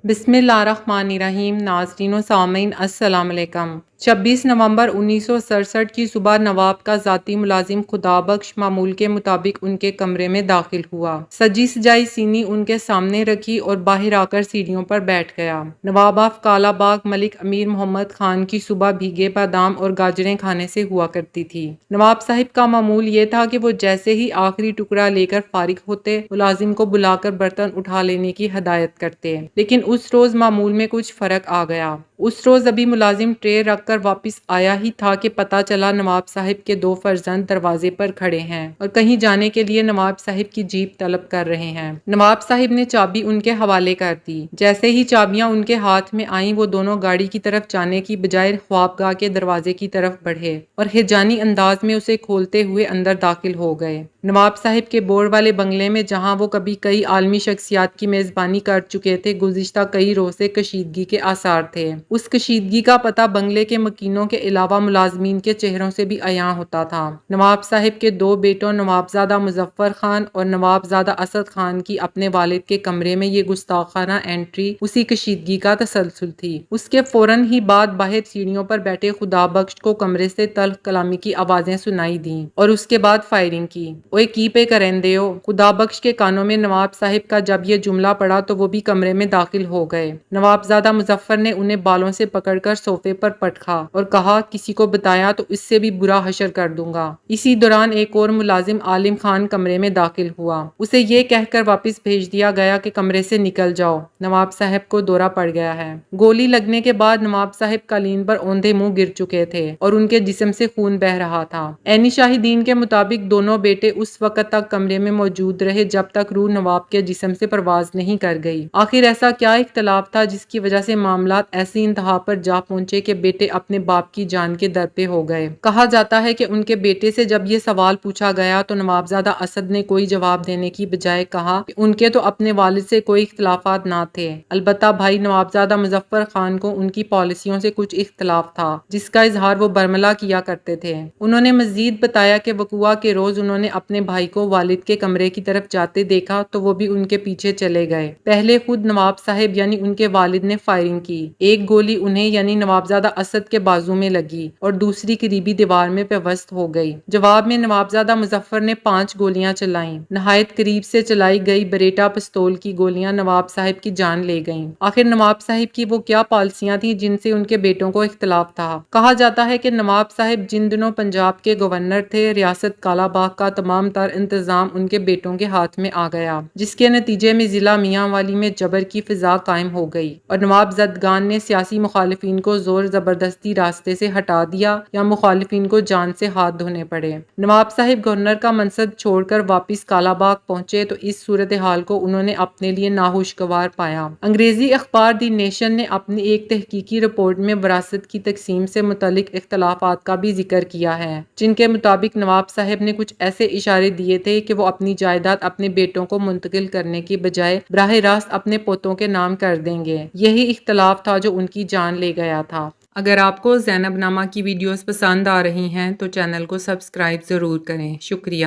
بسم اللہ الرحمن الرحیم۔ ناظرین و سامعین السلام علیکم۔ 26 نومبر 1967 کی صبح نواب کا ذاتی ملازم خدا بخش معمول کے مطابق ان کے کمرے میں داخل ہوا۔ سجی سجائی سینی ان کے سامنے رکھی اور باہر آ کر سیڑھیوں پر بیٹھ گیا۔ نواب آف کالا باغ ملک امیر محمد خان کی صبح بھیگے بادام اور گاجریں کھانے سے ہوا کرتی تھی۔ نواب صاحب کا معمول یہ تھا کہ وہ جیسے ہی آخری ٹکڑا لے کر فارغ ہوتے، ملازم کو بلا کر برتن اٹھا لینے کی ہدایت کرتے، لیکن اس روز معمول میں کچھ فرق آ گیا۔ اس روز ابھی ملازم ٹرے رکھ کر واپس آیا ہی تھا کہ پتہ چلا نواب صاحب کے 2 فرزند دروازے پر کھڑے ہیں اور کہیں جانے کے لیے نواب صاحب کی جیپ طلب کر رہے ہیں۔ نواب صاحب نے چابی ان کے حوالے کر دی۔ جیسے ہی چابیاں ان کے ہاتھ میں آئیں، وہ دونوں گاڑی کی طرف جانے کی بجائے خوابگاہ کے دروازے کی طرف بڑھے اور ہیجانی انداز میں اسے کھولتے ہوئے اندر داخل ہو گئے۔ نواب صاحب کے بور والے بنگلے میں، جہاں وہ کبھی کئی عالمی شخصیات کی میزبانی کر چکے تھے، گزشتہ کئی روز سے کشیدگی کے آثار تھے۔ اس کشیدگی کا پتہ بنگلے کے مکینوں کے علاوہ ملازمین کے چہروں سے بھی عیاں ہوتا تھا۔ نواب صاحب کے 2 بیٹوں نوابزادہ مظفر خان اور نوابزادہ اسد خان کی اپنے والد کے کمرے میں یہ گستاخانہ انٹری اسی کشیدگی کا تسلسل تھی۔ اس کے فوراً ہی بعد باہر سیڑھیوں پر بیٹھے خدا بخش کو کمرے سے تلخ کلامی کی آوازیں سنائی دیں اور اس کے بعد فائرنگ کی۔ اوئے کی پہ کرندے ہو! خدا بخش کے کانوں میں نواب صاحب کا جب یہ جملہ پڑا تو وہ بھی کمرے میں داخل ہو گئے۔ نوابزادہ مظفر نے انہیں بالوں سے پکڑ کر صوفے پر پٹکا اور کہا، کسی کو بتایا تو اس سے بھی برا حشر کر دوں گا۔ اسی دوران ایک اور ملازم عالم خان کمرے میں داخل ہوا۔ اسے یہ کہہ کر واپس بھیج دیا گیا کہ کمرے سے نکل جاؤ، نواب صاحب کو دورہ پڑ گیا ہے۔ گولی لگنے کے بعد نواب صاحب قالین پر اوندھے منہ گر چکے تھے اور ان کے جسم سے خون بہہ رہا تھا۔ عینی شاہدین کے مطابق دونوں بیٹے اس وقت تک کمرے میں موجود رہے جب تک روح نواب کے جسم سے پرواز نہیں کر گئی۔ آخر ایسا کیا اختلاف تھا جس کی وجہ سے معاملات ایسی انتہا پر جا پہنچے کہ بیٹے اپنے باپ کی جان کے در پہ ہو گئے؟ کہا جاتا ہے کہ ان کے بیٹے سے جب یہ سوال پوچھا گیا تو نوابزادہ اسد نے کوئی جواب دینے کی بجائے کہا کہ ان کے تو اپنے والد سے کوئی اختلافات نہ تھے، البتہ بھائی نوابزادہ مظفر خان کو ان کی پالیسیوں سے کچھ اختلاف تھا جس کا اظہار وہ برملا کیا کرتے تھے۔ انہوں نے مزید بتایا کہ وقوعہ کے روز انہوں نے اپنے بھائی کو والد کے کمرے کی طرف جاتے دیکھا تو وہ بھی ان کے پیچھے چلے گئے۔ پہلے خود نواب صاحب یعنی ان کے والد نے فائرنگ کی۔ ایک گولی انہیں یعنی نوابزادہ اسد کے بازو میں لگی اور دوسری قریبی دیوار میں پیوست ہو گئی۔ جواب میں نوابزادہ مظفر نے 5 گولیاں چلائیں۔ نہایت قریب سے چلائی گئی بیریٹا پستول کی گولیاں نواب صاحب کی جان لے گئیں۔ آخر نواب صاحب کی وہ کیا پالیسیاں تھیں جن سے ان کے بیٹوں کو اختلاف تھا؟ کہا جاتا ہے کہ نواب صاحب جن دنوں پنجاب کے گورنر تھے، ریاست کالا باغ کا تمام تر انتظام ان کے بیٹوں کے ہاتھ میں آ گیا، جس کے نتیجے میں ضلع میاں والی میں جبر کی فضا قائم ہو گئی اور نواب زدگان نے سیاسی مخالفین کو زور زبردستی راستے سے ہٹا دیا یا مخالفین کو جان سے ہاتھ دھونے پڑے۔ نواب صاحب گورنر کا منصب چھوڑ کر واپس کالا باغ پہنچے تو اس صورتحال کو انہوں نے اپنے لیے ناخوشگوار پایا۔ انگریزی اخبار دی نیشن نے اپنی ایک تحقیقی رپورٹ میں وراثت کی تقسیم سے متعلق اختلافات کا بھی ذکر کیا ہے، جن کے مطابق نواب صاحب نے کچھ ایسے اشارے دیے تھے کہ وہ اپنی جائیداد اپنے بیٹوں کو منتقل کرنے کی بجائے براہ راست اپنے پوتوں کے نام کر دیں گے۔ یہی اختلاف تھا جو ان کی جان لے گیا تھا۔ اگر آپ کو زینب نامہ کی ویڈیوز پسند آ رہی ہیں تو چینل کو سبسکرائب ضرور کریں۔ شکریہ۔